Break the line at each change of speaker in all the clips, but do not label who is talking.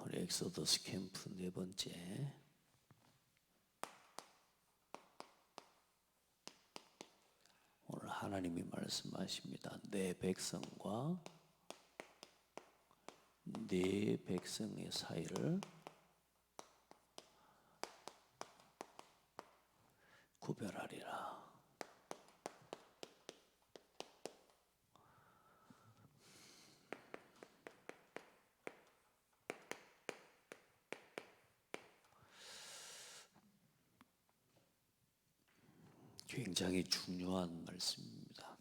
우리 엑소더스 캠프 네 번째. 오늘 하나님이 말씀하십니다. 내 백성과 네 백성의 사이를 구별하리라. 굉장히 중요한 말씀입니다.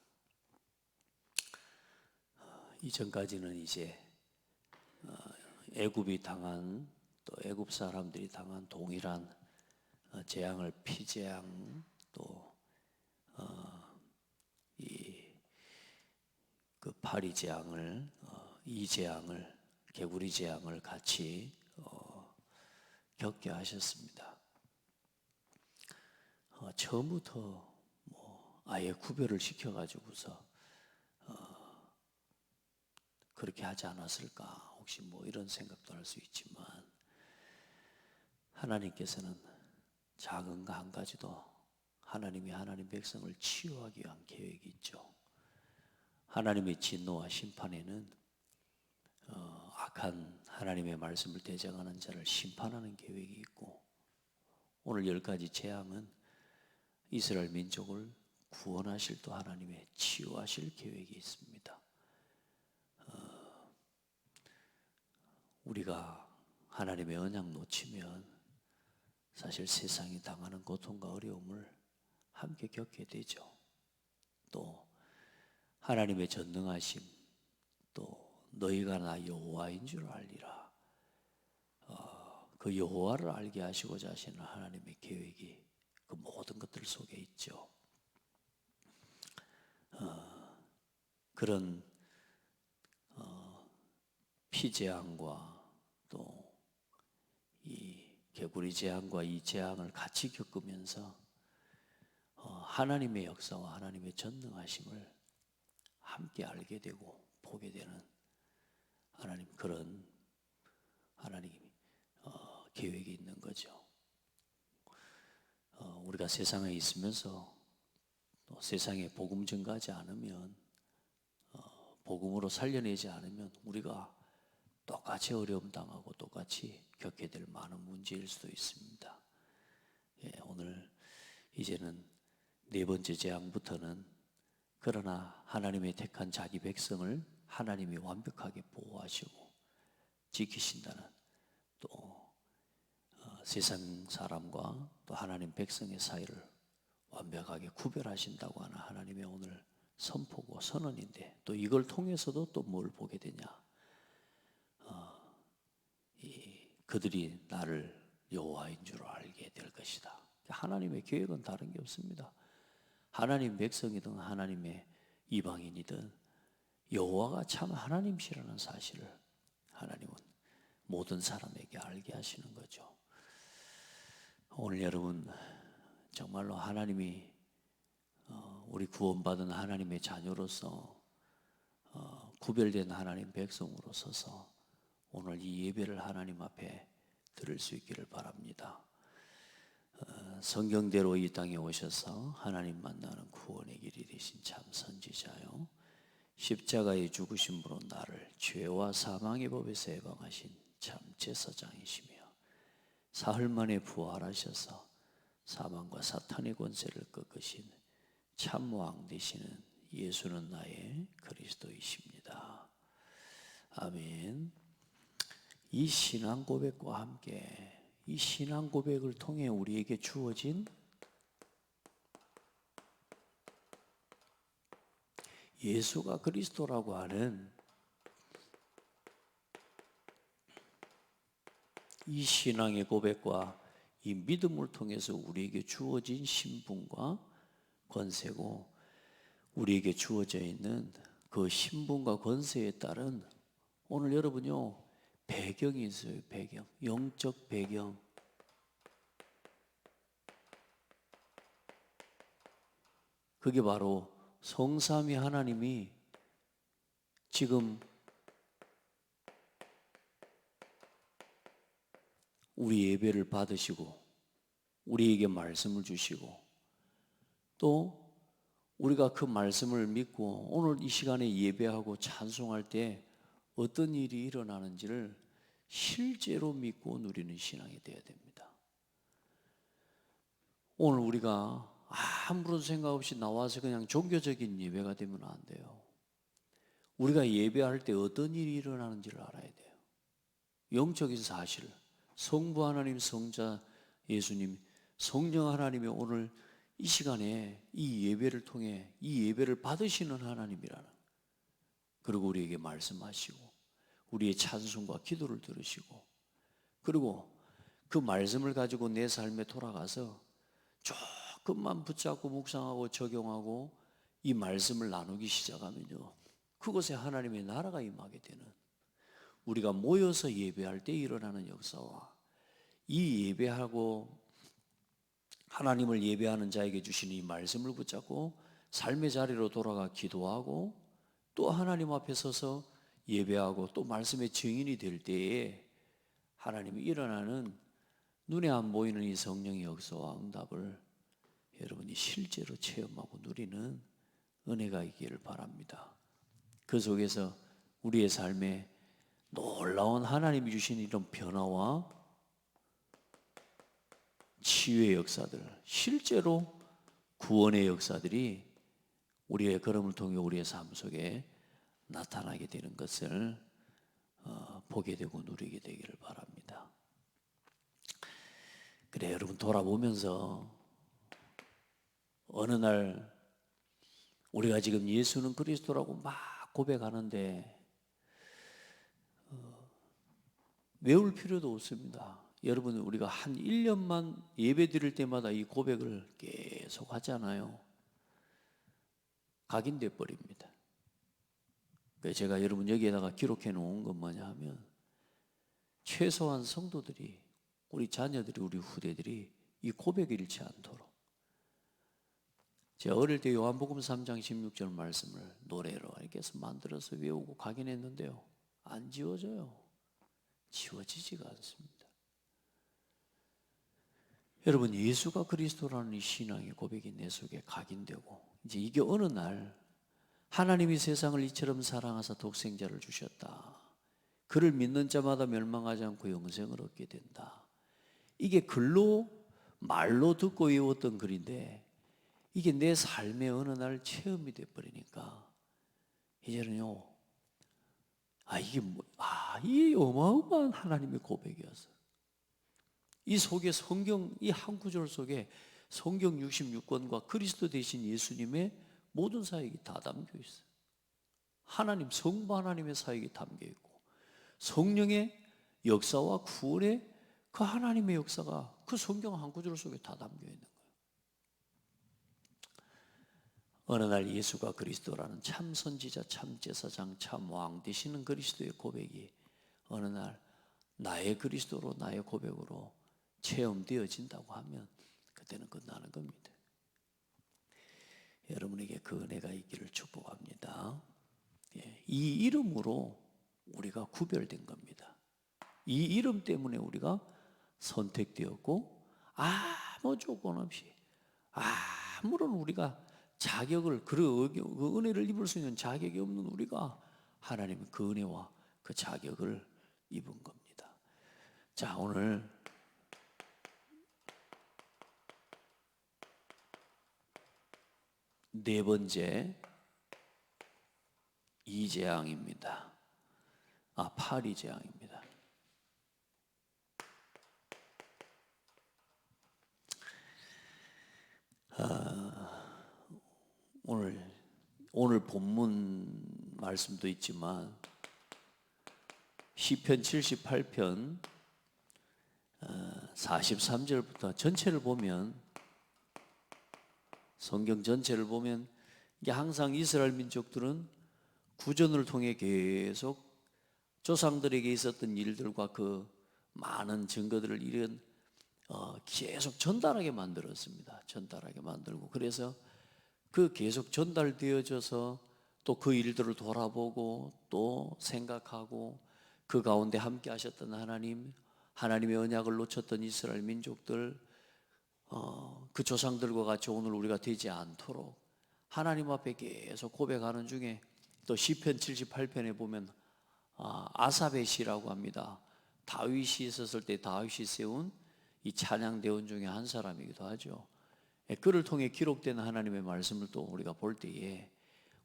이전까지는 이제 애굽이 당한 또 애굽 사람들이 당한 동일한 재앙을 피재앙 또 그 파리 재앙을 이 재앙을 개구리 재앙을 같이 겪게 하셨습니다. 처음부터 아예 구별을 시켜가지고서 그렇게 하지 않았을까 혹시 이런 생각도 할 수 있지만 하나님께서는 작은 거 한 가지도 하나님이 하나님 백성을 치유하기 위한 계획이 있죠. 하나님의 진노와 심판에는 악한 하나님의 말씀을 대적하는 자를 심판하는 계획이 있고 오늘 10가지 재앙은 이스라엘 민족을 구원하실 또 하나님의 치유하실 계획이 있습니다. 우리가 하나님의 언약 놓치면 사실 세상이 당하는 고통과 어려움을 함께 겪게 되죠. 또 하나님의 전능하심 또 너희가 나 여호와인 줄 알리라. 그 여호와를 알게 하시고자 하시는 하나님의 계획이 그 모든 것들 속에 있죠. 그런 피재앙과 또 이 개구리 재앙과 이 재앙을 같이 겪으면서 하나님의 역사와 하나님의 전능하심을 함께 알게 되고 보게 되는 그런 하나님 계획이 있는 거죠. 우리가 세상에 있으면서 또 세상에 복음 전가하지 않으면 복음으로 살려내지 않으면 우리가 똑같이 어려움 당하고 똑같이 겪게 될 많은 문제일 수도 있습니다. 오늘 이제는 네 번째 재앙부터는 그러나 하나님의 택한 자기 백성을 하나님이 완벽하게 보호하시고 지키신다는 또 세상 사람과 또 하나님 백성의 사이를 완벽하게 구별하신다고 하는 하나님의 오늘 선포고 선언인데 또 이걸 통해서도 또 뭘 보게 되냐? 그들이 나를 여호와인 줄 알게 될 것이다. 하나님의 계획은 다른 게 없습니다. 하나님 백성이든 하나님의 이방인이든 여호와가 참 하나님이시라는 사실을 하나님은 모든 사람에게 알게 하시는 거죠. 오늘 여러분 정말로 하나님이 우리 구원받은 하나님의 자녀로서 구별된 하나님 백성으로 서서 오늘 이 예배를 하나님 앞에 드릴 수 있기를 바랍니다. 성경대로 이 땅에 오셔서 하나님 만나는 구원의 길이 되신 참 선지자요 십자가에 죽으심으로 나를 죄와 사망의 법에서 해방하신 참 제사장이시며 사흘 만에 부활하셔서 사망과 사탄의 권세를 꺾으신 참 왕 되시는 예수는 나의 그리스도이십니다. 아멘. 이 신앙 고백과 함께 이 신앙 고백을 통해 우리에게 주어진 예수가 그리스도라고 하는 이 신앙의 고백과 이 믿음을 통해서 우리에게 주어진 신분과 권세고 우리에게 주어져 있는 그 신분과 권세에 따른 오늘 여러분요 배경이 있어요. 배경, 영적 배경. 그게 바로 성삼위 하나님이 지금 우리 예배를 받으시고 우리에게 말씀을 주시고 또 우리가 그 말씀을 믿고 오늘 이 시간에 예배하고 찬송할 때 어떤 일이 일어나는지를 실제로 믿고 누리는 신앙이 되어야 됩니다. 오늘 우리가 아무런 생각 없이 나와서 그냥 종교적인 예배가 되면 안 돼요. 우리가 예배할 때 어떤 일이 일어나는지를 알아야 돼요. 영적인 사실, 성부 하나님, 성자 예수님, 성령 하나님이 오늘 이 시간에 이 예배를 통해 이 예배를 받으시는 하나님이라는, 그리고 우리에게 말씀하시고 우리의 찬송과 기도를 들으시고, 그리고 그 말씀을 가지고 내 삶에 돌아가서 조금만 붙잡고 묵상하고 적용하고 이 말씀을 나누기 시작하면요, 그곳에 하나님의 나라가 임하게 되는, 우리가 모여서 예배할 때 일어나는 역사와 이 예배하고 하나님을 예배하는 자에게 주신 이 말씀을 붙잡고 삶의 자리로 돌아가 기도하고 또 하나님 앞에 서서 예배하고 또 말씀의 증인이 될 때에 하나님이 일어나는 눈에 안 보이는 이 성령의 역사와 응답을 여러분이 실제로 체험하고 누리는 은혜가 있기를 바랍니다. 그 속에서 우리의 삶에 놀라운 하나님이 주신 이런 변화와 치유의 역사들, 실제로 구원의 역사들이 우리의 걸음을 통해 우리의 삶 속에 나타나게 되는 것을 보게 되고 누리게 되기를 바랍니다. 그래, 여러분 돌아보면서 어느 날 우리가 지금 예수는 그리스도라고 막 고백하는데 외울 필요도 없습니다. 여러분, 우리가 한 1년만 예배 드릴 때마다 이 고백을 계속 하잖아요. 각인돼 버립니다. 그래서 제가 여러분 여기에다가 기록해 놓은 건 뭐냐 하면, 최소한 성도들이, 우리 자녀들이, 우리 후대들이 이 고백을 잃지 않도록, 제가 어릴 때 요한복음 3장 16절 말씀을 노래로 이렇게 해서 만들어서 외우고 각인했는데요, 안 지워져요. 지워지지가 않습니다. 여러분, 예수가 그리스도라는 이 신앙의 고백이 내 속에 각인되고, 이제 이게 어느 날 하나님이 세상을 이처럼 사랑하사 독생자를 주셨다, 그를 믿는 자마다 멸망하지 않고 영생을 얻게 된다, 이게 글로 말로 듣고 외웠던 글인데 이게 내 삶의 어느 날 체험이 돼버리니까 이제는요, 이게 어마어마한 하나님의 고백이었어. 이 속에 성경, 이 한 구절 속에 성경 66권과 그리스도 대신 예수님의 모든 사역이 다 담겨 있어요. 하나님, 성부 하나님의 사역이 담겨 있고 성령의 역사와 구원의 그 하나님의 역사가 그 성경 한 구절 속에 다 담겨 있는 거예요. 어느 날 예수가 그리스도라는 참 선지자, 참 제사장, 참 왕 되시는 그리스도의 고백이 어느 날 나의 그리스도로, 나의 고백으로 체험되어진다고 하면 그때는 끝나는 겁니다. 여러분에게 그 은혜가 있기를 축복합니다. 이 이름으로 우리가 구별된 겁니다. 이 이름 때문에 우리가 선택되었고, 아무 조건 없이, 아무런 우리가 자격을, 그 은혜를 입을 수 있는 자격이 없는 우리가 하나님의 그 은혜와 그 자격을 입은 겁니다. 자, 오늘 네 번째 이재앙입니다. 파리재앙입니다. 오늘 본문 말씀도 있지만 시편 78편 43절부터 전체를 보면, 성경 전체를 보면 이게 항상 이스라엘 민족들은 구전을 통해 계속 조상들에게 있었던 일들과 그 많은 증거들을 계속 전달하게 만들었습니다. 전달하게 만들고, 그래서 그 계속 전달되어져서 또 그 일들을 돌아보고 또 생각하고 그 가운데 함께 하셨던 하나님, 하나님의 언약을 놓쳤던 이스라엘 민족들, 그 조상들과 같이 오늘 우리가 되지 않도록 하나님 앞에 계속 고백하는 중에 또 시편 78편에 보면 아삽의 시라고 합니다. 다윗이 있었을 때 다윗이 세운 이 찬양 대원 중에 한 사람이기도 하죠. 그를 통해 기록된 하나님의 말씀을 또 우리가 볼 때에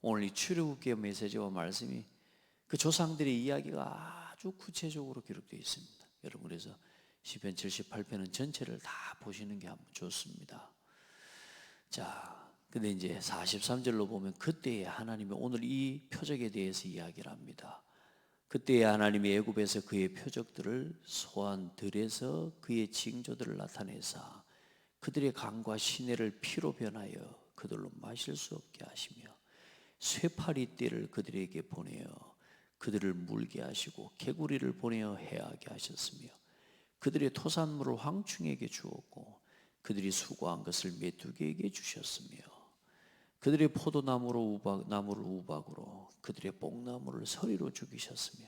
오늘 이 출애굽기의 메시지와 말씀이 그 조상들의 이야기가 아주 구체적으로 기록되어 있습니다. 여러분, 그래서 시편 78편은 전체를 다 보시는 게 한번 좋습니다. 자, 근데 이제 43절로 보면 그때에 하나님이 오늘 이 표적에 대해서 이야기를 합니다. 그때에 하나님이 애굽에서 그의 표적들을 소환 들에서 그의 징조들을 나타내사 그들의 강과 시내를 피로 변하여 그들로 마실 수 없게 하시며 쇠파리 떼를 그들에게 보내어 그들을 물게 하시고 개구리를 보내어 해하게 하셨으며 그들의 토산물을 황충에게 주었고 그들이 수고한 것을 메뚜기에게 주셨으며 그들의 포도나무를 우박으로 그들의 뽕나무를 서리로 죽이셨으며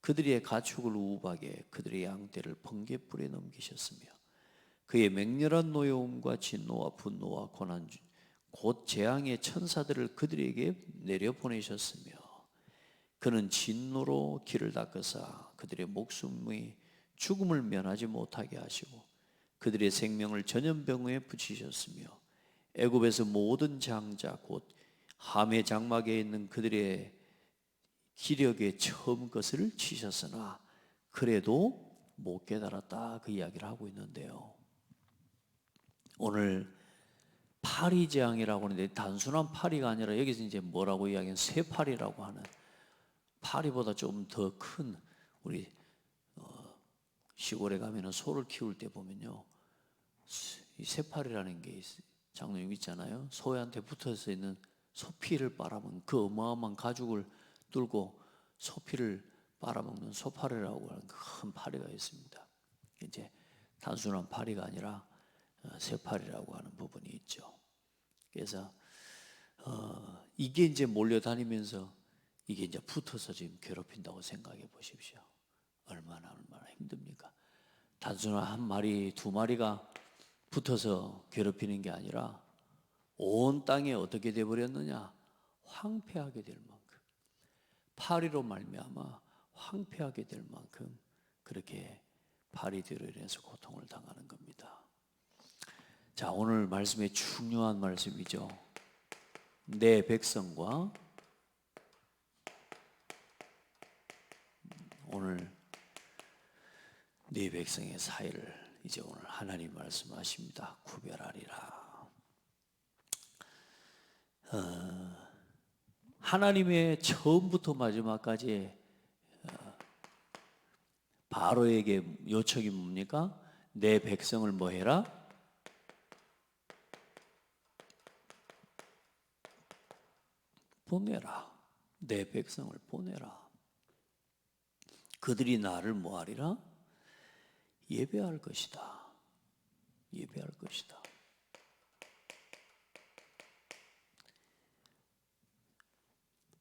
그들의 가축을 우박에 그들의 양떼를 번갯불에 넘기셨으며 그의 맹렬한 노여움과 진노와 분노와 고난 곧 재앙의 천사들을 그들에게 내려보내셨으며 그는 진노로 길을 닦으사 그들의 목숨의 죽음을 면하지 못하게 하시고 그들의 생명을 전염병에 붙이셨으며 애굽에서 모든 장자 곧 함의 장막에 있는 그들의 기력에 처음 것을 치셨으나 그래도 못 깨달았다, 그 이야기를 하고 있는데요. 오늘 파리재앙이라고 하는데 단순한 파리가 아니라 여기서 이제 뭐라고 이야기하는 쇠파리라고 하는, 파리보다 좀 더 큰, 우리 시골에 가면은 소를 키울 때 보면요, 이 쇠파리라는 게 장로님 있잖아요. 소한테 붙어서 있는 소피를 빨아먹는 그 어마어마한 가죽을 뚫고 소피를 빨아먹는 소파리라고 하는 큰 파리가 있습니다. 이제 단순한 파리가 아니라 쇠파리라고 하는 부분이 있죠. 그래서 이게 이제 몰려다니면서 이게 이제 붙어서 지금 괴롭힌다고 생각해 보십시오. 얼마나 힘듭니까? 단순한 한 마리, 두 마리가 붙어서 괴롭히는 게 아니라 온 땅에 어떻게 되어버렸느냐? 황폐하게 될 만큼, 파리로 말미암아 황폐하게 될 만큼 그렇게 파리들로 인해서 고통을 당하는 겁니다. 자, 오늘 말씀의 중요한 말씀이죠. 내 백성과, 오늘 네 백성의 사이를 이제 오늘 하나님 말씀하십니다. 구별하리라. 하나님의 처음부터 마지막까지 바로에게 요청이 뭡니까? 내 백성을 뭐 해라? 보내라. 내 백성을 보내라. 그들이 나를 뭐 하리라? 예배할 것이다. 예배할 것이다.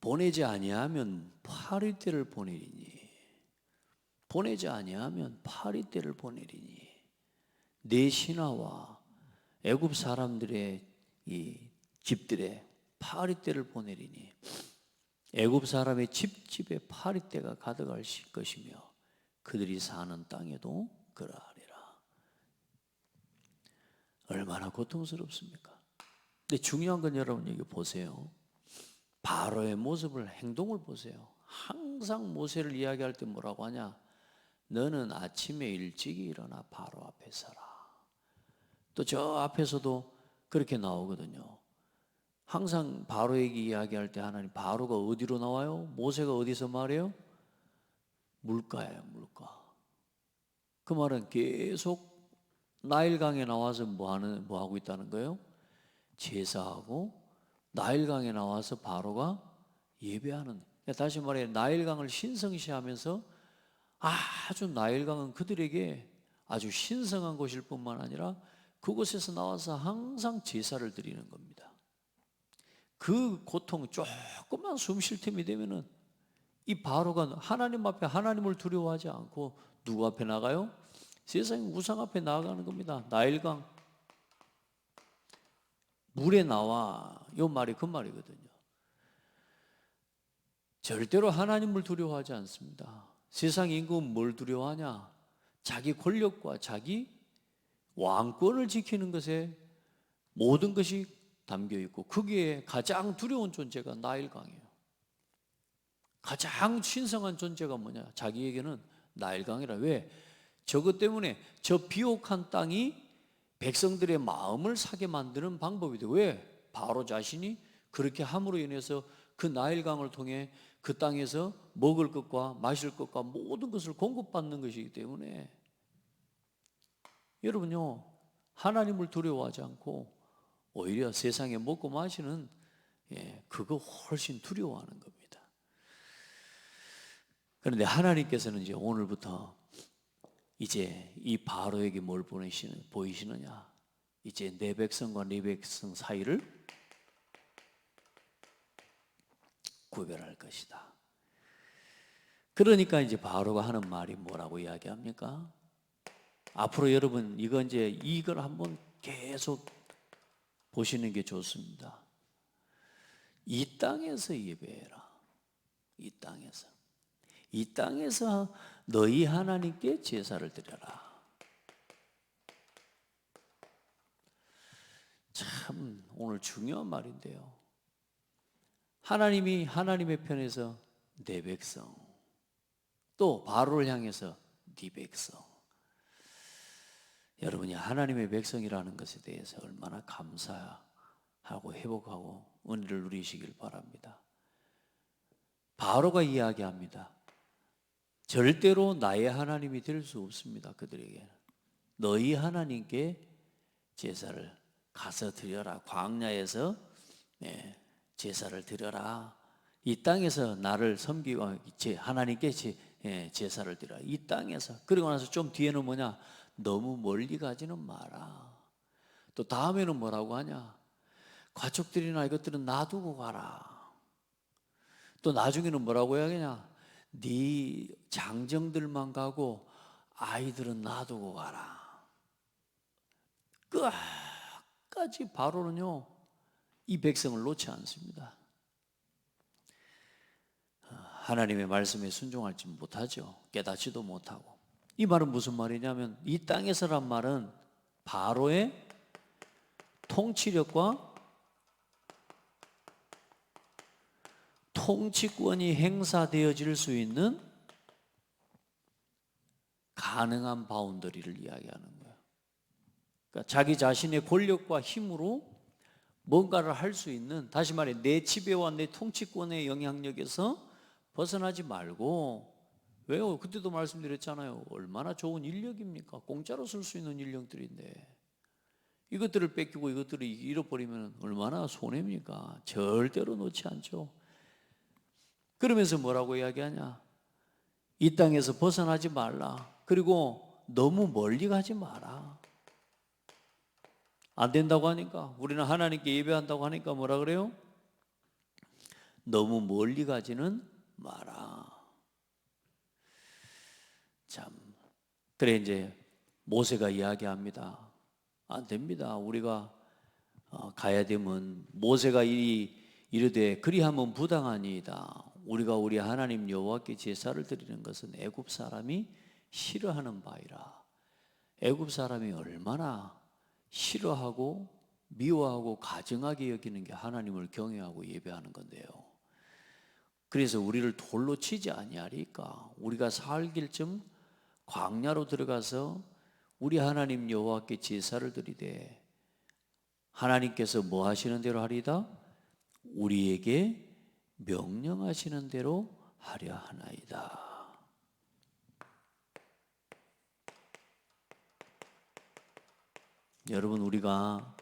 보내지 아니하면 파리떼를 보내리니, 보내지 아니하면 파리떼를 보내리니, 내 신하와 애굽 사람들의 이 집들에 파리떼를 보내리니 애굽 사람의 집집에 파리떼가 가득할 것이며 그들이 사는 땅에도 그러하리라. 얼마나 고통스럽습니까? 근데 중요한 건 여러분 여기 보세요. 바로의 모습을, 행동을 보세요. 항상 모세를 이야기할 때 뭐라고 하냐? 너는 아침에 일찍이 일어나 바로 앞에 서라. 또 저 앞에서도 그렇게 나오거든요. 항상 바로에게 이야기할 때 하나님, 바로가 어디로 나와요? 모세가 어디서 말해요? 물가예요, 물가. 그 말은 계속 나일강에 나와서 뭐 하고 있다는 거예요? 제사하고 나일강에 나와서 바로가 예배하는. 다시 말해, 나일강을 신성시하면서 아주 나일강은 그들에게 아주 신성한 곳일 뿐만 아니라 그곳에서 나와서 항상 제사를 드리는 겁니다. 그 고통, 조금만 숨 쉴 틈이 되면은 이 바로가 하나님 앞에 하나님을 두려워하지 않고 누구 앞에 나가요? 세상의 우상 앞에 나아가는 겁니다. 나일강 물에 나와. 이 말이 그 말이거든요. 절대로 하나님을 두려워하지 않습니다. 세상 임금은 뭘 두려워하냐? 자기 권력과 자기 왕권을 지키는 것에 모든 것이 담겨 있고 거기에 가장 두려운 존재가 나일강이에요. 가장 신성한 존재가 뭐냐? 자기에게는 나일강이라. 왜? 저것 때문에 저 비옥한 땅이 백성들의 마음을 사게 만드는 방법이 돼. 왜? 바로 자신이 그렇게 함으로 인해서 그 나일강을 통해 그 땅에서 먹을 것과 마실 것과 모든 것을 공급받는 것이기 때문에 여러분요, 하나님을 두려워하지 않고 오히려 세상에 먹고 마시는 그거 훨씬 두려워하는 겁니다. 그런데 하나님께서는 이제 오늘부터 이제 이 바로에게 뭘 보이시느냐? 이제 내 백성과 네 백성 사이를 구별할 것이다. 그러니까 이제 바로가 하는 말이 뭐라고 이야기합니까? 앞으로 여러분 이걸 한번 계속 보시는 게 좋습니다. 이 땅에서 예배해라. 이 땅에서 너희 하나님께 제사를 드려라. 참 오늘 중요한 말인데요. 하나님이 하나님의 편에서 내 백성, 또 바로를 향해서 네 백성. 여러분이 하나님의 백성이라는 것에 대해서 얼마나 감사하고 회복하고 은혜를 누리시길 바랍니다. 바로가 이야기합니다. 절대로 나의 하나님이 될 수 없습니다. 그들에게는 너희 하나님께 제사를 가서 드려라. 광야에서 제사를 드려라. 이 땅에서 나를 섬기고 하나님께 제사를 드려라. 이 땅에서. 그리고 나서 좀 뒤에는 뭐냐? 너무 멀리 가지는 마라. 또 다음에는 뭐라고 하냐? 가축들이나 이것들은 놔두고 가라. 또 나중에는 뭐라고 해야겠냐? 네 장정들만 가고 아이들은 놔두고 가라. 끝까지 바로는요, 이 백성을 놓지 않습니다. 하나님의 말씀에 순종할지 못하죠. 깨닫지도 못하고. 이 말은 무슨 말이냐면 이 땅에서란 말은 바로의 통치력과 통치권이 행사되어질 수 있는 가능한 바운더리를 이야기하는 거예요. 그러니까 자기 자신의 권력과 힘으로 뭔가를 할 수 있는, 다시 말해 내 지배와 내 통치권의 영향력에서 벗어나지 말고. 왜요? 그때도 말씀드렸잖아요. 얼마나 좋은 인력입니까? 공짜로 쓸 수 있는 인력들인데 이것들을 뺏기고 이것들을 잃어버리면 얼마나 손해입니까? 절대로 놓지 않죠. 그러면서 뭐라고 이야기하냐? 이 땅에서 벗어나지 말라. 그리고 너무 멀리 가지 마라. 안 된다고 하니까, 우리는 하나님께 예배한다고 하니까 뭐라 그래요? 너무 멀리 가지는 마라. 참, 그래 이제 모세가 이야기합니다. 안 됩니다. 우리가 가야 되면 모세가 이르되 그리하면 부당하니이다. 우리가 우리 하나님 여호와께 제사를 드리는 것은 애굽 사람이 싫어하는 바이라. 애굽 사람이 얼마나 싫어하고 미워하고 가증하게 여기는 게 하나님을 경외하고 예배하는 건데요. 그래서 우리를 돌로 치지 아니하리까. 우리가 살길쯤 광야로 들어가서 우리 하나님 여호와께 제사를 드리되 하나님께서 뭐 하시는 대로 하리다? 우리에게 명령하시는 대로 하려 하나이다. 여러분, 우리가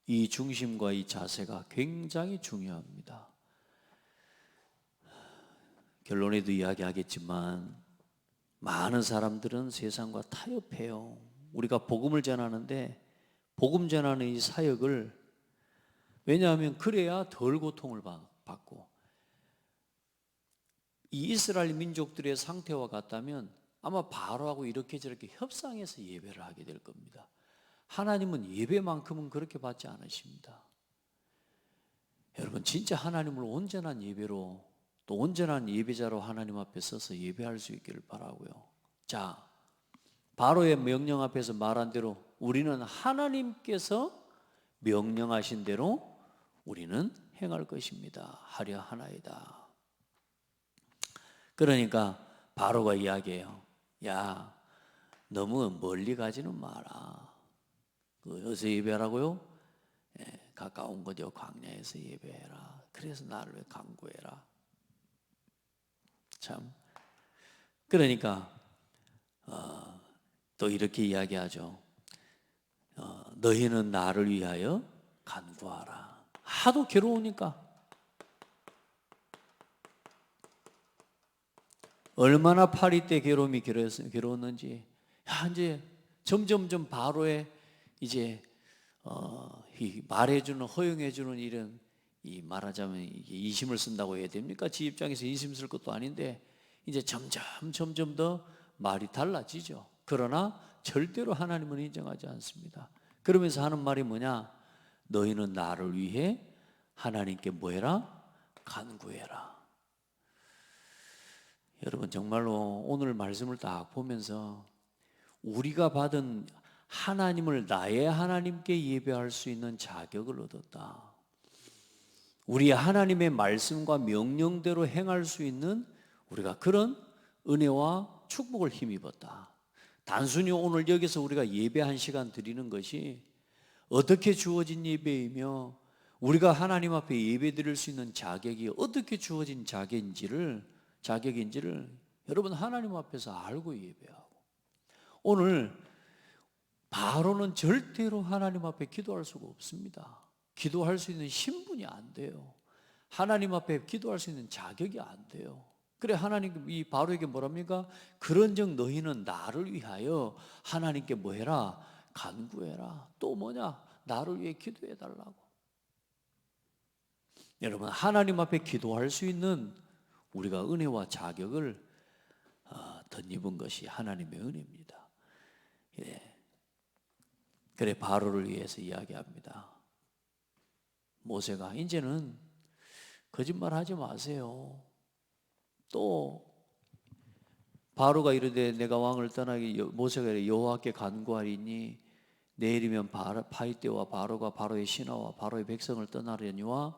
이 중심과 이 자세가 굉장히 중요합니다. 결론에도 이야기하겠지만 많은 사람들은 세상과 타협해요. 우리가 복음을 전하는데 복음 전하는 이 사역을 왜냐하면 그래야 덜 고통을 받고, 이 이스라엘 민족들의 상태와 같다면 아마 바로하고 이렇게 저렇게 협상해서 예배를 하게 될 겁니다. 하나님은 예배만큼은 그렇게 받지 않으십니다. 여러분, 진짜 하나님을 온전한 예배로, 또 온전한 예배자로 하나님 앞에 서서 예배할 수 있기를 바라고요. 자, 바로의 명령 앞에서 말한 대로 우리는 하나님께서 명령하신 대로 우리는 행할 것입니다. 하려 하나이다. 그러니까 바로가 이야기해요. 야, 너무 멀리 가지는 마라. 어디서 예배하라고요? 가까운 곳 광야에서 예배해라. 그래서 나를 왜 간구해라. 참. 그러니까 또 이렇게 이야기하죠. 너희는 나를 위하여 간구하라. 하도 괴로우니까. 얼마나 파리 때 괴로움이 괴로웠는지. 이제 점점점 바로의 이제 말해주는, 허용해주는 이런, 이 말하자면 이게 이심을 쓴다고 해야 됩니까? 지 입장에서 이심 쓸 것도 아닌데 이제 점점 더 말이 달라지죠. 그러나 절대로 하나님은 인정하지 않습니다. 그러면서 하는 말이 뭐냐? 너희는 나를 위해 하나님께 뭐해라? 간구해라. 여러분, 정말로 오늘 말씀을 딱 보면서 우리가 받은 하나님을 나의 하나님께 예배할 수 있는 자격을 얻었다. 우리 하나님의 말씀과 명령대로 행할 수 있는 우리가 그런 은혜와 축복을 힘입었다. 단순히 오늘 여기서 우리가 예배 한 시간 드리는 것이 어떻게 주어진 예배이며 우리가 하나님 앞에 예배 드릴 수 있는 자격이 어떻게 주어진 자격인지를 여러분 하나님 앞에서 알고 예배하고, 오늘 바로는 절대로 하나님 앞에 기도할 수가 없습니다. 기도할 수 있는 신분이 안 돼요. 하나님 앞에 기도할 수 있는 자격이 안 돼요. 그래, 하나님 이 바로에게 뭐랍니까? 그런즉 너희는 나를 위하여 하나님께 뭐해라? 간구해라. 또 뭐냐? 나를 위해 기도해 달라고. 여러분, 하나님 앞에 기도할 수 있는 우리가 은혜와 자격을 덧입은 것이 하나님의 은혜입니다. 예. 그래, 바로를 위해서 이야기합니다. 모세가 이제는 거짓말하지 마세요. 또 바로가 이르되 내가 왕을 떠나기, 모세가 여호와께 간구하리니 내일이면 파리떼와 바로가 바로의 신하와 바로의 백성을 떠나려니와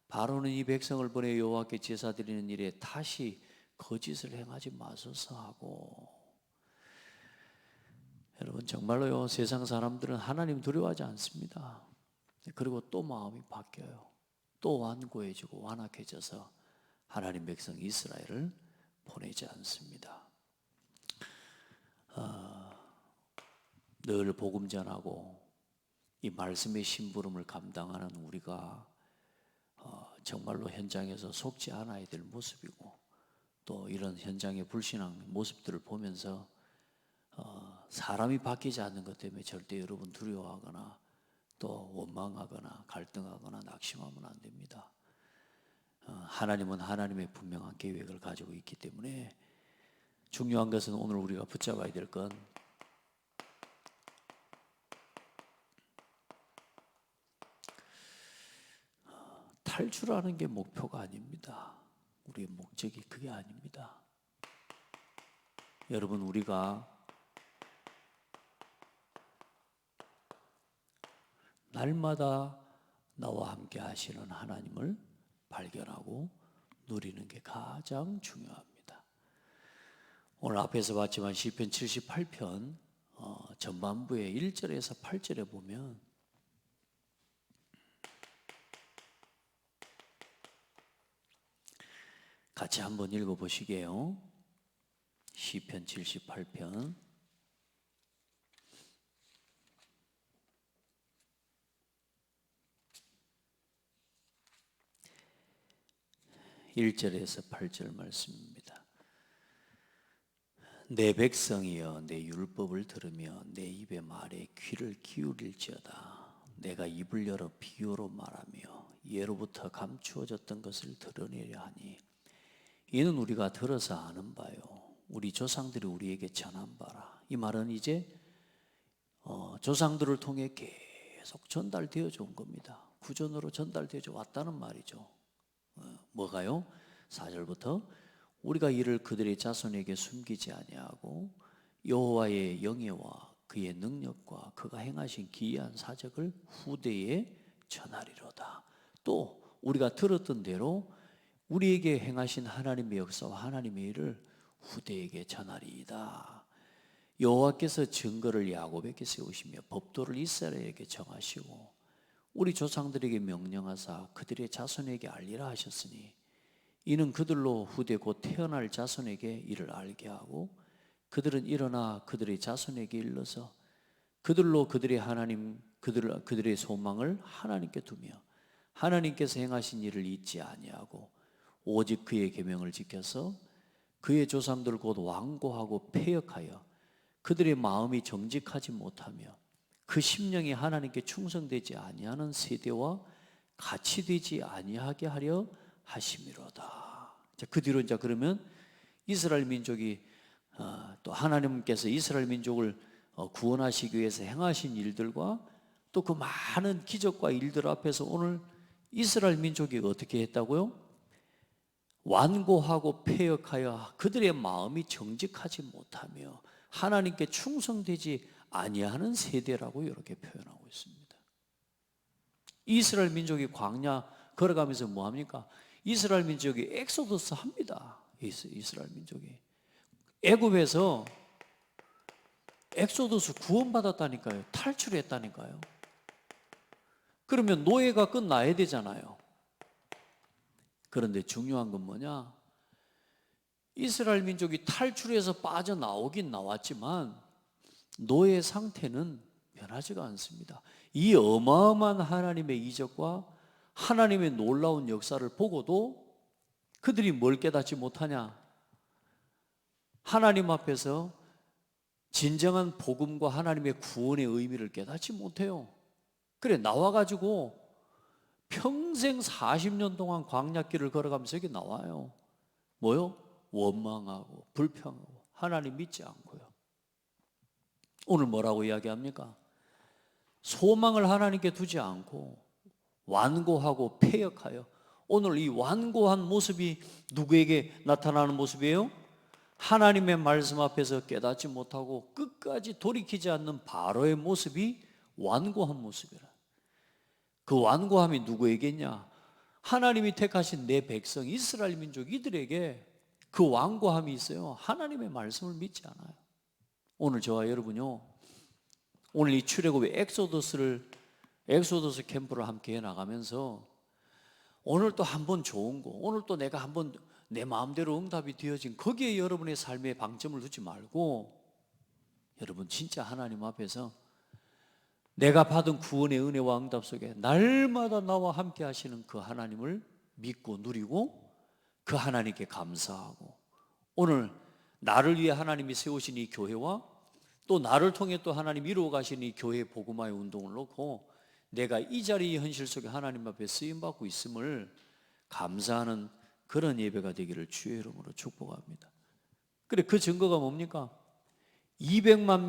바로는 이 백성을 보내 여호와께 제사 드리는 일에 다시 거짓을 행하지 마소서 하고. 여러분, 정말로요, 세상 사람들은 하나님 두려워하지 않습니다. 그리고 또 마음이 바뀌어요. 또 완고해지고 완악해져서 하나님 백성 이스라엘을 보내지 않습니다. 늘 복음 전하고 이 말씀의 심부름을 감당하는 우리가 정말로 현장에서 속지 않아야 될 모습이고, 또 이런 현장의 불신앙 모습들을 보면서 사람이 바뀌지 않는 것 때문에 절대 여러분 두려워하거나 또 원망하거나 갈등하거나 낙심하면 안 됩니다. 하나님은 하나님의 분명한 계획을 가지고 있기 때문에 중요한 것은 오늘 우리가 붙잡아야 될 건 탈출하는 게 목표가 아닙니다. 우리의 목적이 그게 아닙니다. 여러분, 우리가 날마다 나와 함께 하시는 하나님을 발견하고 누리는 게 가장 중요합니다. 오늘 앞에서 봤지만 시편 78편 전반부에 1절에서 8절에 보면 같이 한번 읽어보시게요. 시편 78편 1절에서 8절 말씀입니다. 내 백성이여 내 율법을 들으며 내 입의 말에 귀를 기울일지어다. 내가 입을 열어 비유로 말하며 예로부터 감추어졌던 것을 드러내려 하니 이는 우리가 들어서 아는 바요 우리 조상들이 우리에게 전한 바라. 이 말은 이제 조상들을 통해 계속 전달되어져 온 겁니다. 구전으로 전달되어져 왔다는 말이죠. 뭐가요? 4절부터 우리가 이를 그들의 자손에게 숨기지 아니하고 여호와의 영예와 그의 능력과 그가 행하신 기이한 사적을 후대에 전하리로다. 또 우리가 들었던 대로 우리에게 행하신 하나님의 역사와 하나님의 일을 후대에게 전하리이다. 여호와께서 증거를 야곱에게 세우시며 법도를 이스라엘에게 정하시고 우리 조상들에게 명령하사 그들의 자손에게 알리라 하셨으니 이는 그들로 후대 곧 태어날 자손에게 이를 알게 하고 그들은 일어나 그들의 자손에게 일러서 그들로 그들의 하나님 그들의 소망을 하나님께 두며 하나님께서 행하신 일을 잊지 아니하고 오직 그의 계명을 지켜서 그의 조상들 곧 완고하고 패역하여 그들의 마음이 정직하지 못하며 그 심령이 하나님께 충성되지 아니하는 세대와 같이 되지 아니하게 하려 하심이로다. 자, 그 뒤로 이제 그러면 이스라엘 민족이 또 하나님께서 이스라엘 민족을 구원하시기 위해서 행하신 일들과 또 그 많은 기적과 일들 앞에서 오늘 이스라엘 민족이 어떻게 했다고요? 완고하고 패역하여 그들의 마음이 정직하지 못하며 하나님께 충성되지 아니하는 세대라고 이렇게 표현하고 있습니다. 이스라엘 민족이 광야 걸어가면서 뭐합니까? 이스라엘 민족이 엑소더스 합니다. 이스라엘 민족이 애굽에서 엑소더스 구원받았다니까요. 탈출했다니까요. 그러면 노예가 끝나야 되잖아요. 그런데 중요한 건 뭐냐? 이스라엘 민족이 탈출해서 빠져나오긴 나왔지만 노예 상태는 변하지가 않습니다. 이 어마어마한 하나님의 이적과 하나님의 놀라운 역사를 보고도 그들이 뭘 깨닫지 못하냐? 하나님 앞에서 진정한 복음과 하나님의 구원의 의미를 깨닫지 못해요. 그래 나와가지고 평생 40년 동안 광야길을 걸어가면서 여기 나와요. 뭐요? 원망하고 불평하고 하나님 믿지 않고요. 오늘 뭐라고 이야기합니까? 소망을 하나님께 두지 않고 완고하고 패역하여 오늘 이 완고한 모습이 누구에게 나타나는 모습이에요? 하나님의 말씀 앞에서 깨닫지 못하고 끝까지 돌이키지 않는 바로의 모습이 완고한 모습이라. 그 완고함이 누구에게냐? 하나님이 택하신 내 백성 이스라엘 민족 이들에게 그 완고함이 있어요. 하나님의 말씀을 믿지 않아요. 오늘 저와 여러분요, 오늘 이 출애굽의 엑소더스 캠프를 함께 해나가면서 오늘 또 한 번 좋은 거, 오늘 또 내가 한번 내 마음대로 응답이 되어진 거기에 여러분의 삶에 방점을 두지 말고 여러분 진짜 하나님 앞에서 내가 받은 구원의 은혜와 응답 속에 날마다 나와 함께 하시는 그 하나님을 믿고 누리고 그 하나님께 감사하고 오늘 나를 위해 하나님이 세우신 이 교회와 또 나를 통해 또 하나님 이루어 가신 이 교회 복음화의 운동을 놓고 내가 이 자리의 현실 속에 하나님 앞에 쓰임받고 있음을 감사하는 그런 예배가 되기를 주의 이름으로 축복합니다. 그래 그 증거가 뭡니까? 200만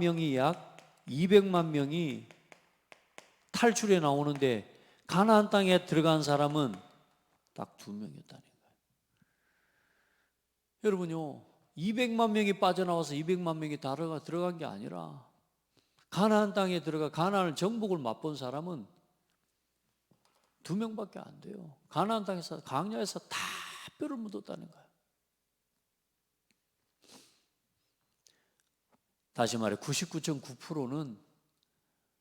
명이 탈출해 나오는데 가나안 땅에 들어간 사람은 딱 2명이었다는 거예요. 여러분요, 200만 명이 빠져나와서 200만 명이 들어간 게 아니라 가나안 땅에 들어가 가나안 정복을 맛본 사람은 2명밖에 안 돼요. 가나안 땅에서 광야에서 다 뼈를 묻었다는 거예요. 다시 말해 99.9%는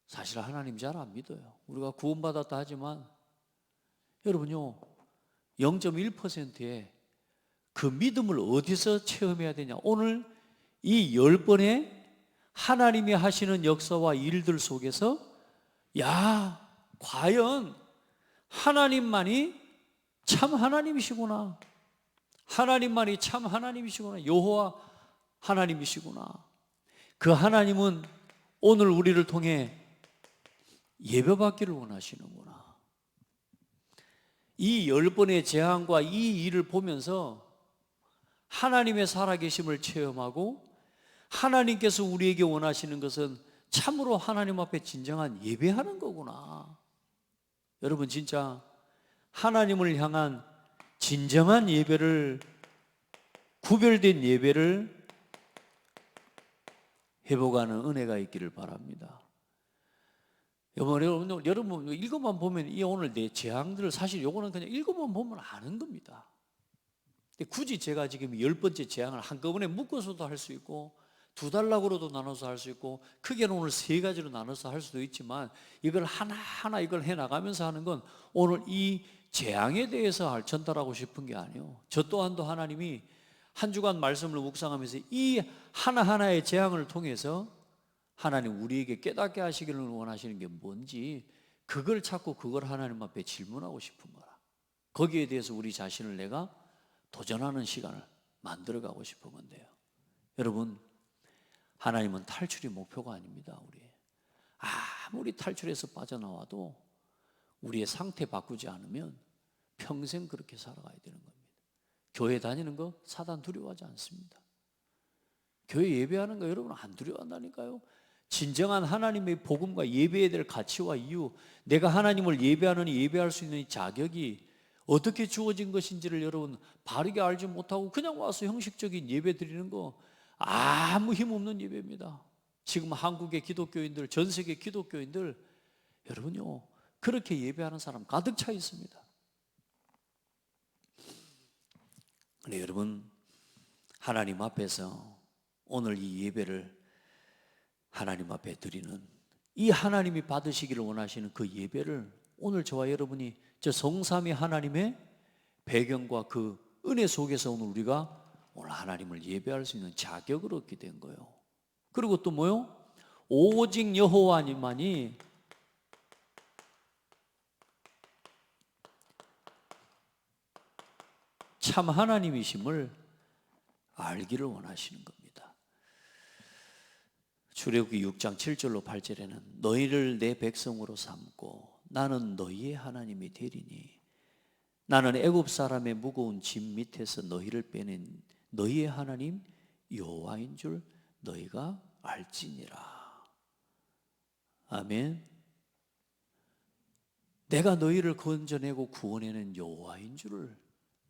사실 하나님 잘 안 믿어요. 우리가 구원받았다 하지만 여러분요 0.1%의 그 믿음을 어디서 체험해야 되냐? 오늘 이 10번의 하나님이 하시는 역사와 일들 속에서 야 과연 하나님만이 참 하나님이시구나, 하나님만이 참 하나님이시구나, 여호와 하나님이시구나. 그 하나님은 오늘 우리를 통해 예배받기를 원하시는구나. 이 10번의 재앙과 이 일을 보면서 하나님의 살아계심을 체험하고 하나님께서 우리에게 원하시는 것은 참으로 하나님 앞에 진정한 예배하는 거구나. 여러분, 진짜 하나님을 향한 진정한 예배를, 구별된 예배를 회복하는 은혜가 있기를 바랍니다. 여러분 읽어만 보면 이 오늘 내 재앙들을, 사실 요거는 그냥 읽어만 보면 아는 겁니다. 근데 굳이 제가 지금 10번째 재앙을 한꺼번에 묶어서도 할 수 있고 2단락으로도 나눠서 할 수 있고 크게는 오늘 3가지로 나눠서 할 수도 있지만 이걸 하나하나 이걸 해나가면서 하는 건 오늘 이 재앙에 대해서 전달하고 싶은 게 아니에요. 저 또한도 하나님이 한 주간 말씀을 묵상하면서 이 하나하나의 재앙을 통해서 하나님 우리에게 깨닫게 하시기를 원하시는 게 뭔지 그걸 찾고 그걸 하나님 앞에 질문하고 싶은 거라. 거기에 대해서 우리 자신을 내가 도전하는 시간을 만들어가고 싶은 건데요. 여러분, 하나님은 탈출이 목표가 아닙니다. 우리 아무리 탈출해서 빠져나와도 우리의 상태 바꾸지 않으면 평생 그렇게 살아가야 되는 겁니다. 교회 다니는 거 사단 두려워하지 않습니다. 교회 예배하는 거 여러분 안 두려워한다니까요. 진정한 하나님의 복음과 예배해야 될 가치와 이유, 내가 하나님을 예배하느니 예배할 수 있는 이 자격이 어떻게 주어진 것인지를 여러분 바르게 알지 못하고 그냥 와서 형식적인 예배 드리는 거 아무 힘없는 예배입니다. 지금 한국의 기독교인들, 전 세계 기독교인들 여러분요 그렇게 예배하는 사람 가득 차 있습니다. 근데 여러분, 하나님 앞에서 오늘 이 예배를 하나님 앞에 드리는 이 하나님이 받으시기를 원하시는 그 예배를 오늘 저와 여러분이 저 성삼위 하나님의 배경과 그 은혜 속에서 오늘 우리가 오늘 하나님을 예배할 수 있는 자격을 얻게 된 거예요. 그리고 또 뭐요? 오직 여호와님만이 참 하나님이심을 알기를 원하시는 겁니다. 출애굽기 6장 7절로 8절에는 너희를 내 백성으로 삼고 나는 너희의 하나님이 되리니 나는 애굽 사람의 무거운 짐 밑에서 너희를 빼낸 너희의 하나님 여호와인 줄 너희가 알지니라. 아멘. 내가 너희를 건져내고 구원해낸 여호와인 줄을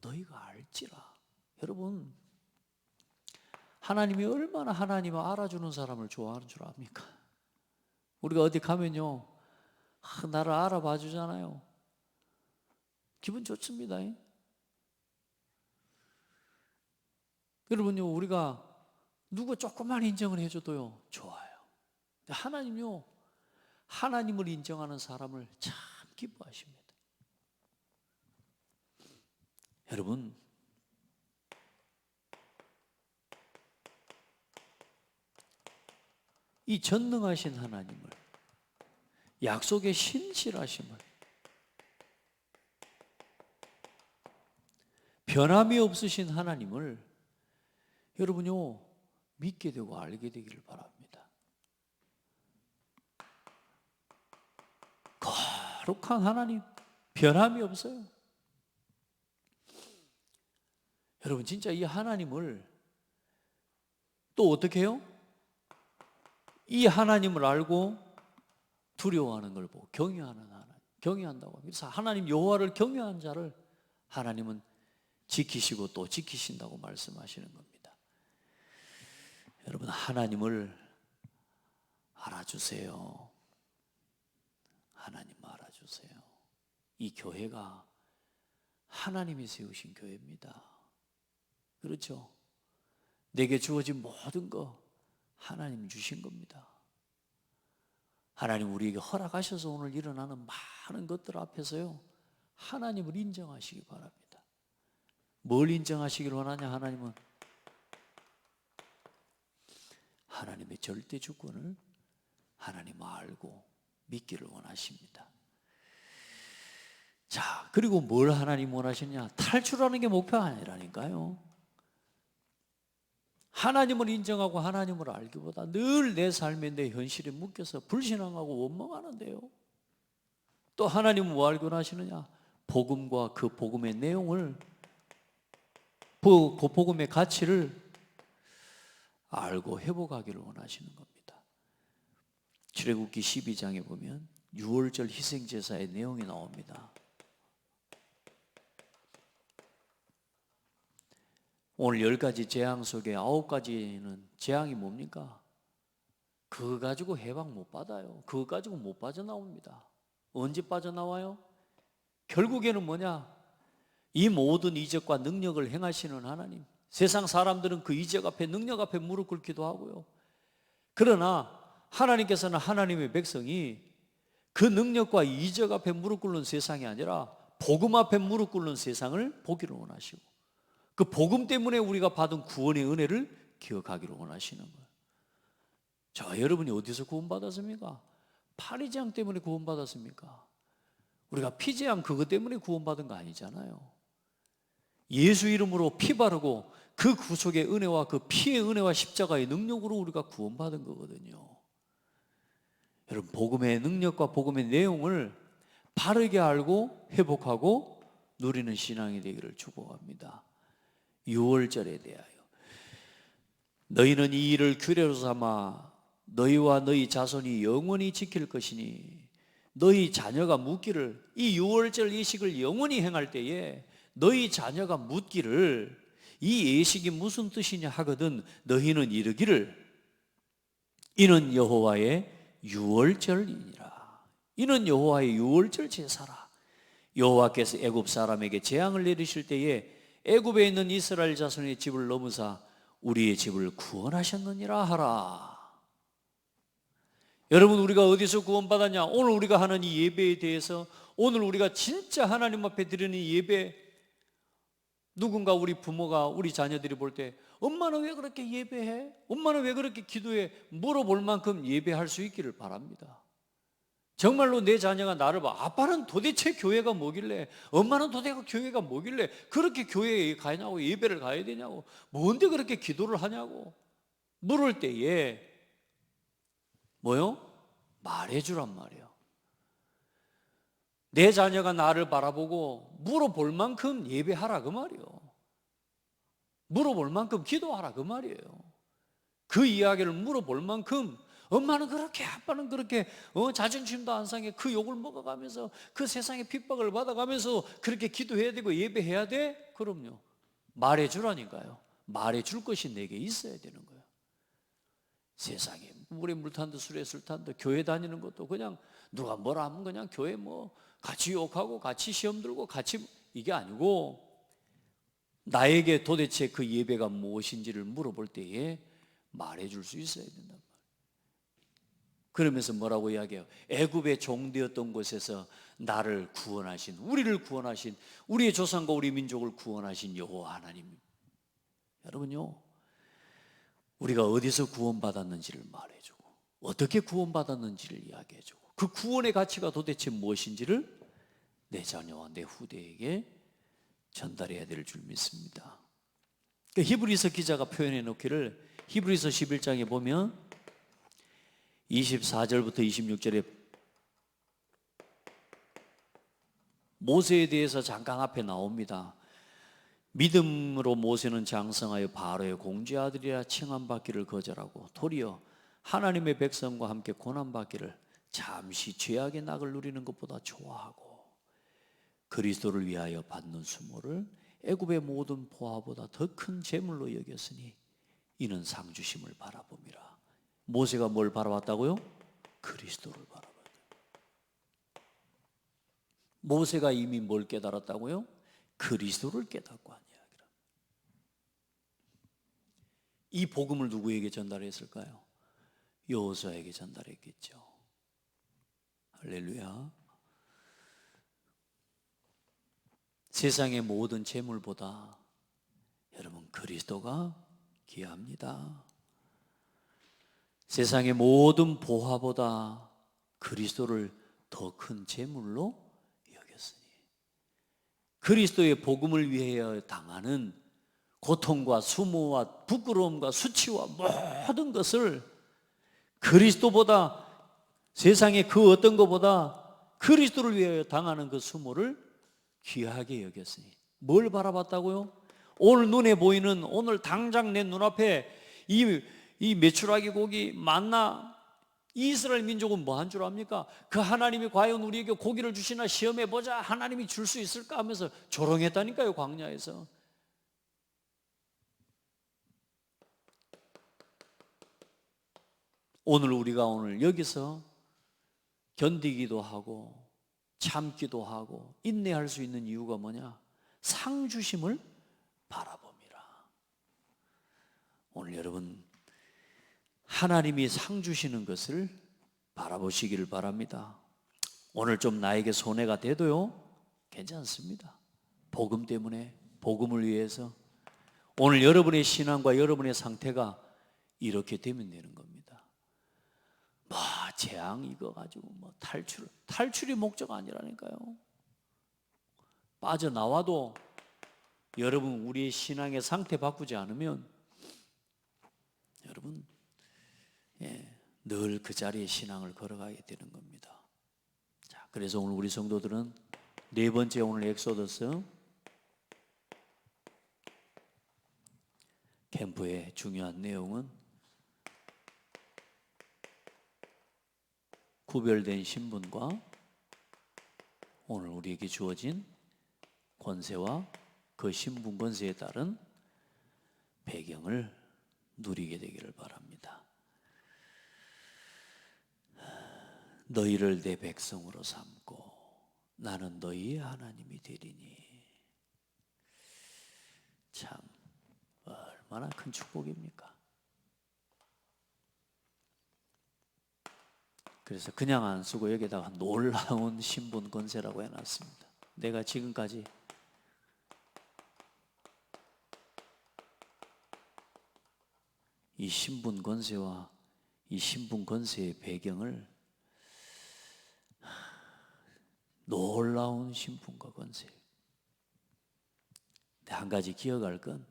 너희가 알지라. 여러분, 하나님이 얼마나 하나님을 알아주는 사람을 좋아하는 줄 압니까? 우리가 어디 가면요 나를 알아봐 주잖아요. 기분 좋습니다. 여러분요, 우리가 누구 조금만 인정을 해줘도요 좋아요. 하나님요, 하나님을 인정하는 사람을 참 기뻐하십니다. 여러분, 이 전능하신 하나님을, 약속의 신실하심을, 변함이 없으신 하나님을 여러분요 믿게 되고 알게 되기를 바랍니다. 거룩한 하나님, 변함이 없어요. 여러분, 진짜 이 하나님을 또 어떻게 해요? 이 하나님을 알고 두려워하는 걸 보고 경외하는 하나님, 경외한다고 합니다. 그래서 하나님 여호와를 경외하는 자를 하나님은 지키시고 또 지키신다고 말씀하시는 겁니다. 여러분, 하나님을 알아주세요. 하나님 알아주세요. 이 교회가 하나님이 세우신 교회입니다. 그렇죠? 내게 주어진 모든 거 하나님 주신 겁니다. 하나님 우리에게 허락하셔서 오늘 일어나는 많은 것들 앞에서요 하나님을 인정하시기 바랍니다. 뭘 인정하시길 원하냐? 하나님은 하나님의 절대 주권을 하나님 알고 믿기를 원하십니다. 자, 그리고 뭘 하나님 원하시냐? 탈출하는 게 목표가 아니라니까요. 하나님을 인정하고 하나님을 알기보다 늘 내 삶에 내 현실에 묶여서 불신앙하고 원망하는데요. 또 하나님은 뭐 알고 하시느냐? 복음과 그 복음의 내용을, 그 복음의 가치를 알고 회복하기를 원하시는 겁니다. 출애굽기 12장에 보면 유월절 희생제사의 내용이 나옵니다. 오늘 10가지 재앙 속에 9가지는 재앙이 뭡니까? 그거 가지고 해방 못 받아요. 그거 가지고 못 빠져나옵니다. 언제 빠져나와요? 결국에는 뭐냐? 이 모든 이적과 능력을 행하시는 하나님. 세상 사람들은 그 이적 앞에, 능력 앞에 무릎 꿇기도 하고요. 그러나 하나님께서는 하나님의 백성이 그 능력과 이적 앞에 무릎 꿇는 세상이 아니라 복음 앞에 무릎 꿇는 세상을 보기를 원하시고, 그 복음 때문에 우리가 받은 구원의 은혜를 기억하기를 원하시는 거예요. 자, 여러분이 어디서 구원받았습니까? 파리재앙 때문에 구원받았습니까? 우리가 피재앙 그것 때문에 구원받은 거 아니잖아요. 예수 이름으로 피 바르고 그 구속의 은혜와 그 피의 은혜와 십자가의 능력으로 우리가 구원받은 거거든요. 여러분, 복음의 능력과 복음의 내용을 바르게 알고 회복하고 누리는 신앙이 되기를 축복합니다. 유월절에 대하여 너희는 이 일을 규례로 삼아 너희와 너희 자손이 영원히 지킬 것이니, 너희 자녀가 묻기를, 이 유월절 예식을 영원히 행할 때에 너희 자녀가 묻기를 이 예식이 무슨 뜻이냐 하거든 너희는 이르기를 이는 여호와의 유월절이니라. 이는 여호와의 유월절 제사라. 여호와께서 애굽 사람에게 재앙을 내리실 때에 애굽에 있는 이스라엘 자손의 집을 넘으사 우리의 집을 구원하셨느니라 하라. 여러분, 우리가 어디서 구원받았냐? 오늘 우리가 하는 이 예배에 대해서, 오늘 우리가 진짜 하나님 앞에 드리는 이 예배, 누군가 우리 부모가 우리 자녀들이 볼 때 엄마는 왜 그렇게 예배해? 엄마는 왜 그렇게 기도해? 물어볼 만큼 예배할 수 있기를 바랍니다. 정말로 내 자녀가 나를 봐, 아빠는 도대체 교회가 뭐길래, 엄마는 도대체 교회가 뭐길래 그렇게 교회에 가냐고, 예배를 가야 되냐고, 뭔데 그렇게 기도를 하냐고 물을 때에 뭐요? 말해주란 말이에요. 내 자녀가 나를 바라보고 물어볼 만큼 예배하라 그 말이에요. 물어볼 만큼 기도하라 그 말이에요. 그 이야기를 물어볼 만큼, 엄마는 그렇게, 아빠는 그렇게 자존심도 안 상해 그 욕을 먹어가면서 그 세상의 핍박을 받아가면서 그렇게 기도해야 되고 예배해야 돼? 그럼요. 말해주라니까요. 말해줄 것이 내게 있어야 되는 거예요. 세상에 물에 물 탄 듯 술에 술 탄 듯 교회 다니는 것도 그냥 누가 뭐라 하면 그냥 교회 뭐 같이 욕하고 같이 시험 들고 같이, 이게 아니고 나에게 도대체 그 예배가 무엇인지를 물어볼 때에 말해줄 수 있어야 된단 말이에요. 그러면서 뭐라고 이야기해요? 애굽의 종되었던 곳에서 나를 구원하신, 우리를 구원하신, 우리의 조상과 우리 민족을 구원하신 여호와 하나님. 여러분요, 우리가 어디서 구원받았는지를 말해주고 어떻게 구원받았는지를 이야기해주고 그 구원의 가치가 도대체 무엇인지를 내 자녀와 내 후대에게 전달해야 될 줄 믿습니다. 히브리서 기자가 표현해 놓기를, 히브리서 11장에 보면 24절부터 26절에 모세에 대해서 잠깐 앞에 나옵니다. 믿음으로 모세는 장성하여 바로의 공주의 아들이라 칭함받기를 거절하고 도리어 하나님의 백성과 함께 고난받기를 잠시 죄악의 낙을 누리는 것보다 좋아하고 그리스도를 위하여 받는 수모를 애굽의 모든 보화보다 더 큰 재물로 여겼으니 이는 상주심을 바라봅니다. 모세가 뭘 바라봤다고요? 그리스도를 바라봤다. 모세가 이미 뭘 깨달았다고요? 그리스도를 깨닫고 한 이야기라. 이 복음을 누구에게 전달했을까요? 여호수아에게 전달했겠죠. 할렐루야. 세상의 모든 재물보다 여러분 그리스도가 귀합니다. 세상의 모든 보화보다 그리스도를 더 큰 재물로 여겼으니 그리스도의 복음을 위하여 당하는 고통과 수모와 부끄러움과 수치와 모든 것을 그리스도보다, 세상의 그 어떤 것보다 그리스도를 위하여 당하는 그 수모를 귀하게 여겼으니. 뭘 바라봤다고요? 오늘 눈에 보이는, 오늘 당장 내 눈앞에 이 메추라기 고기 만나, 이스라엘 민족은 뭐 한 줄 압니까? 그 하나님이 과연 우리에게 고기를 주시나 시험해보자, 하나님이 줄 수 있을까 하면서 조롱했다니까요, 광야에서. 우리가 오늘 여기서 견디기도 하고 참기도 하고 인내할 수 있는 이유가 뭐냐? 상 주심을 바라봅니다. 오늘 여러분, 하나님이 상 주시는 것을 바라보시기를 바랍니다. 오늘 좀 나에게 손해가 돼도요, 괜찮습니다. 복음 때문에, 복음을 위해서 오늘 여러분의 신앙과 여러분의 상태가 이렇게 되면 되는 겁니다. 재앙 이거 가지고 탈출이 목적 아니라니까요. 빠져나와도 여러분 우리의 신앙의 상태 바꾸지 않으면 여러분 늘 그 자리에 신앙을 걸어가게 되는 겁니다. 자, 그래서 오늘 우리 성도들은 네 번째, 오늘 엑소더스 캠프의 중요한 내용은 구별된 신분과 오늘 우리에게 주어진 권세와 그 신분 권세에 따른 배경을 누리게 되기를 바랍니다. 너희를 내 백성으로 삼고 나는 너희의 하나님이 되리니. 참 얼마나 큰 축복입니까? 그래서 그냥 안 쓰고 여기다가 놀라운 신분 권세라고 해놨습니다. 내가 지금까지 이 신분 권세와 이 신분 권세의 배경을, 놀라운 신분과 권세, 한 가지 기억할 건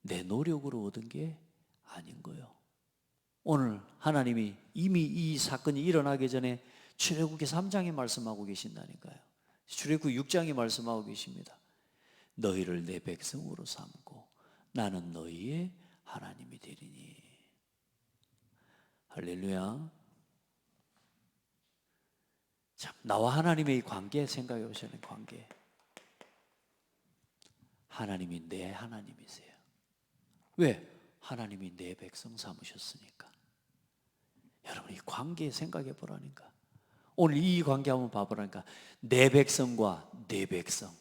내 노력으로 얻은 게 아닌 거예요. 오늘 하나님이 이미 이 사건이 일어나기 전에 출애굽기 3장에 말씀하고 계신다니까요. 출애굽기 6장에 말씀하고 계십니다. 너희를 내 백성으로 삼고 나는 너희의 하나님이 되리니. 할렐루야. 참, 나와 하나님의 이 관계 생각해 보시는 관계. 하나님이 내 하나님이세요. 왜? 하나님이 내 백성 삼으셨으니까. 여러분, 이 관계 생각해 보라니까. 오늘 이 관계 한번 봐보라니까. 내 백성과 내 백성,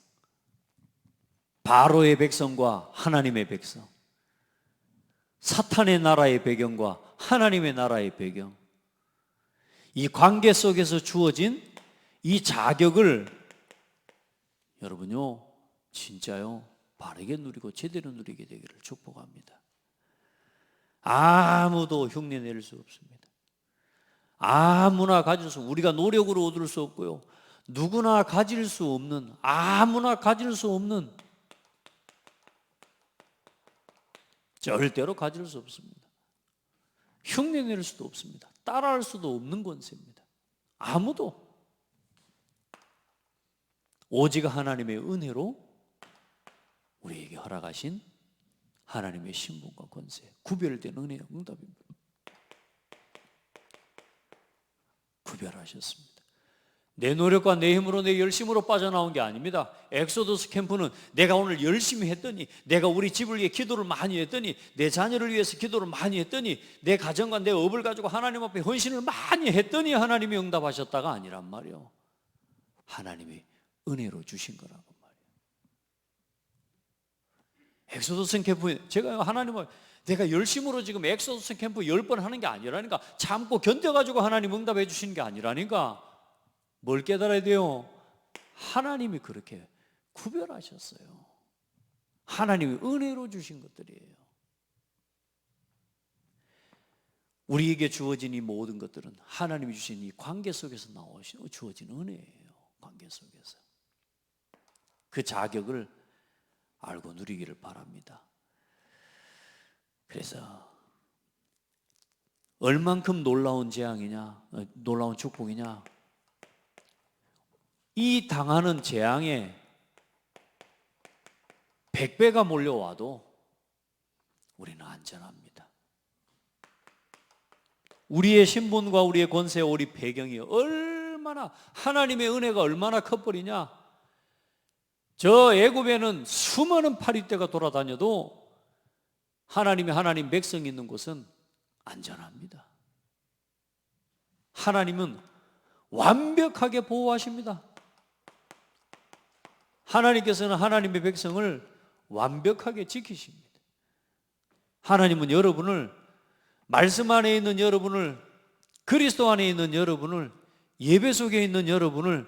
바로의 백성과 하나님의 백성, 사탄의 나라의 배경과 하나님의 나라의 배경, 이 관계 속에서 주어진 이 자격을 여러분요, 진짜요, 바르게 누리고 제대로 누리게 되기를 축복합니다. 아무도 흉내 낼 수 없습니다. 아무나 가질 수, 우리가 노력으로 얻을 수 없고요, 누구나 가질 수 없는, 아무나 가질 수 없는, 절대로 가질 수 없습니다. 흉내 낼 수도 없습니다. 따라할 수도 없는 권세입니다. 아무도. 오직 하나님의 은혜로 우리에게 허락하신 하나님의 신분과 권세, 구별된 은혜의 응답입니다. 구별하셨습니다. 내 노력과 내 힘으로, 내 열심으로 빠져나온 게 아닙니다. 엑소더스 캠프는 내가 오늘 열심히 했더니, 내가 우리 집을 위해 기도를 많이 했더니, 내 자녀를 위해서 기도를 많이 했더니, 내 가정과 내 업을 가지고 하나님 앞에 헌신을 많이 했더니 하나님이 응답하셨다가 아니란 말이에요. 하나님이 은혜로 주신 거라고 말이에요. 엑소더스 캠프, 제가 하나님을, 내가 열심으로 지금 엑소더스 캠프 10번 하는 게 아니라니까, 참고 견뎌가지고 하나님 응답해 주시는 게 아니라니까. 뭘 깨달아야 돼요? 하나님이 그렇게 구별하셨어요. 하나님이 은혜로 주신 것들이에요. 우리에게 주어진 이 모든 것들은 하나님이 주신 이 관계 속에서 주어진 은혜예요. 관계 속에서. 그 자격을 알고 누리기를 바랍니다. 그래서 얼만큼 놀라운 재앙이냐, 놀라운 축복이냐, 이 당하는 재앙에 100배가 몰려와도 우리는 안전합니다. 우리의 신분과 우리의 권세, 우리 배경이 얼마나, 하나님의 은혜가 얼마나 커버리냐. 저 애굽에는 수많은 파리떼가 돌아다녀도 하나님 백성이 있는 곳은 안전합니다. 하나님은 완벽하게 보호하십니다. 하나님께서는 하나님의 백성을 완벽하게 지키십니다. 하나님은 여러분을, 말씀 안에 있는 여러분을, 그리스도 안에 있는 여러분을, 예배 속에 있는 여러분을,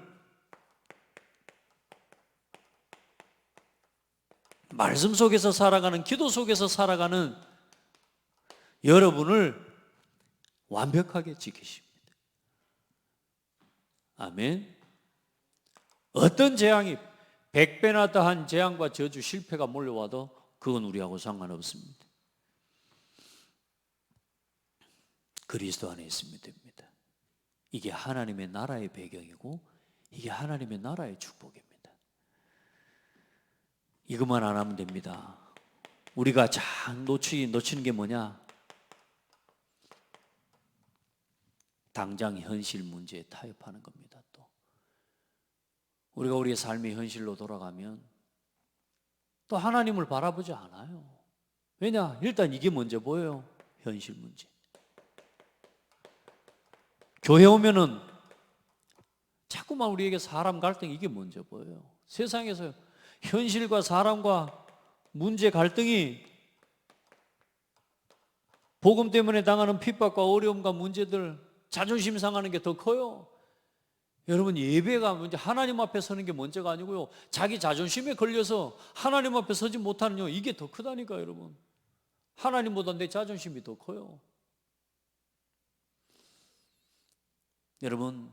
말씀 속에서 살아가는, 기도 속에서 살아가는 여러분을 완벽하게 지키십니다. 아멘. 어떤 재앙이 100배나 더한 재앙과 저주, 실패가 몰려와도 그건 우리하고 상관없습니다. 그리스도 안에 있으면 됩니다. 이게 하나님의 나라의 배경이고 이게 하나님의 나라의 축복입니다. 이것만 안 하면 됩니다. 우리가 잘 놓치는 게 뭐냐? 당장 현실 문제에 타협하는 겁니다. 또 우리가 우리의 삶의 현실로 돌아가면 또 하나님을 바라보지 않아요. 왜냐? 일단 이게 먼저 보여요. 현실 문제. 교회 오면은 자꾸만 우리에게 사람 갈등, 이게 먼저 보여요. 세상에서 현실과 사람과 문제 갈등이, 복음 때문에 당하는 핍박과 어려움과 문제들, 자존심 상하는 게 더 커요. 여러분, 예배가 먼저 하나님 앞에 서는 게 먼저가 아니고요, 자기 자존심에 걸려서 하나님 앞에 서지 못하는 이게 더 크다니까. 여러분, 하나님보다 내 자존심이 더 커요. 여러분,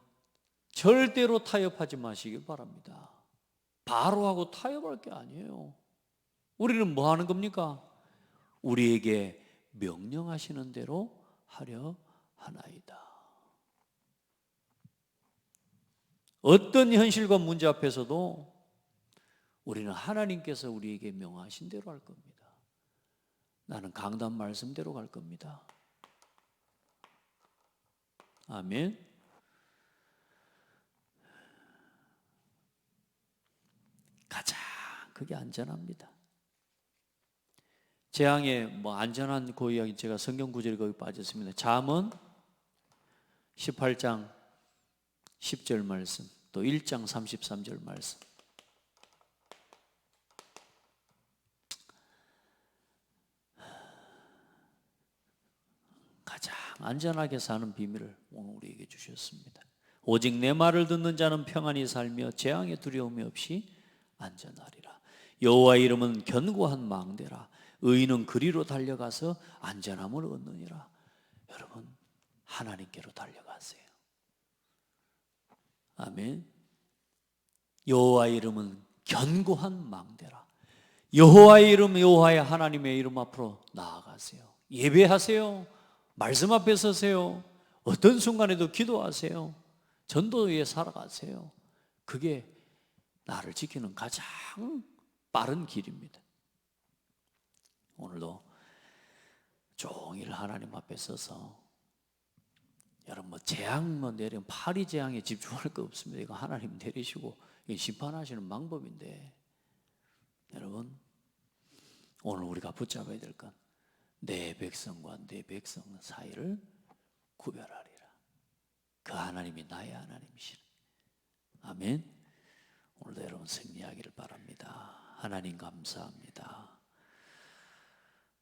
절대로 타협하지 마시길 바랍니다. 바로 하고 타협할 게 아니에요. 우리는 뭐 하는 겁니까? 우리에게 명령하시는 대로 하려 하나이다. 어떤 현실과 문제 앞에서도 우리는 하나님께서 우리에게 명하신 대로 할 겁니다. 나는 강단 말씀대로 갈 겁니다. 아멘. 가장 그게 안전합니다. 재앙에 안전한 그 이야기, 제가 성경 구절이 거기 빠졌습니다. 잠언 18장 10절 말씀, 또 1장 33절 말씀. 가장 안전하게 사는 비밀을 오늘 우리에게 주셨습니다. 오직 내 말을 듣는 자는 평안히 살며 재앙의 두려움이 없이 안전하리라. 여호와의 이름은 견고한 망대라. 의인은 그리로 달려가서 안전함을 얻느니라. 여러분, 하나님께로 달려가세요. 아멘. 여호와의 이름은 견고한 망대라. 여호와의 이름, 여호와의 하나님의 이름 앞으로 나아가세요. 예배하세요. 말씀 앞에 서세요. 어떤 순간에도 기도하세요. 전도 위에 살아가세요. 그게 나를 지키는 가장 빠른 길입니다. 오늘도 종일 하나님 앞에 서서, 여러분 재앙 내리면 파리 재앙에 집중할 거 없습니다. 이거 하나님 내리시고 심판하시는 방법인데, 여러분 오늘 우리가 붙잡아야 될 건 내 백성과 내 백성 사이를 구별하리라. 그 하나님이 나의 하나님이시라. 아멘. 오늘도 여러분 승리하기를 바랍니다. 하나님 감사합니다.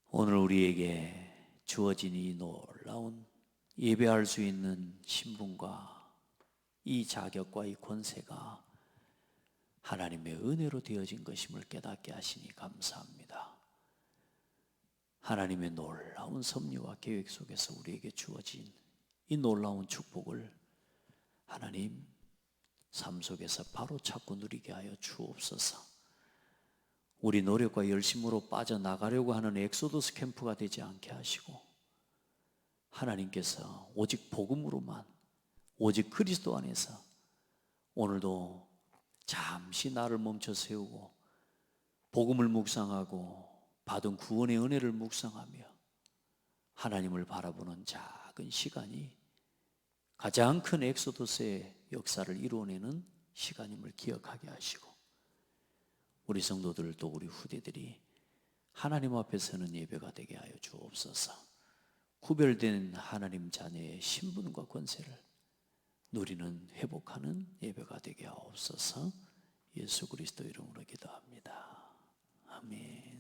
오늘 우리에게 주어진 이 놀라운 예배할 수 있는 신분과 이 자격과 이 권세가 하나님의 은혜로 되어진 것임을 깨닫게 하시니 감사합니다. 하나님의 놀라운 섭리와 계획 속에서 우리에게 주어진 이 놀라운 축복을 하나님 삶 속에서 바로 찾고 누리게 하여 주옵소서. 우리 노력과 열심으로 빠져나가려고 하는 엑소더스 캠프가 되지 않게 하시고, 하나님께서 오직 복음으로만, 오직 그리스도 안에서 오늘도 잠시 나를 멈춰 세우고 복음을 묵상하고 받은 구원의 은혜를 묵상하며 하나님을 바라보는 작은 시간이 가장 큰 엑소더스의 역사를 이루어내는 시간임을 기억하게 하시고, 우리 성도들도 우리 후대들이 하나님 앞에 서는 예배가 되게 하여 주옵소서. 구별된 하나님 자녀의 신분과 권세를 누리는 회복하는 예배가 되게 하옵소서. 예수 그리스도 이름으로 기도합니다. 아멘.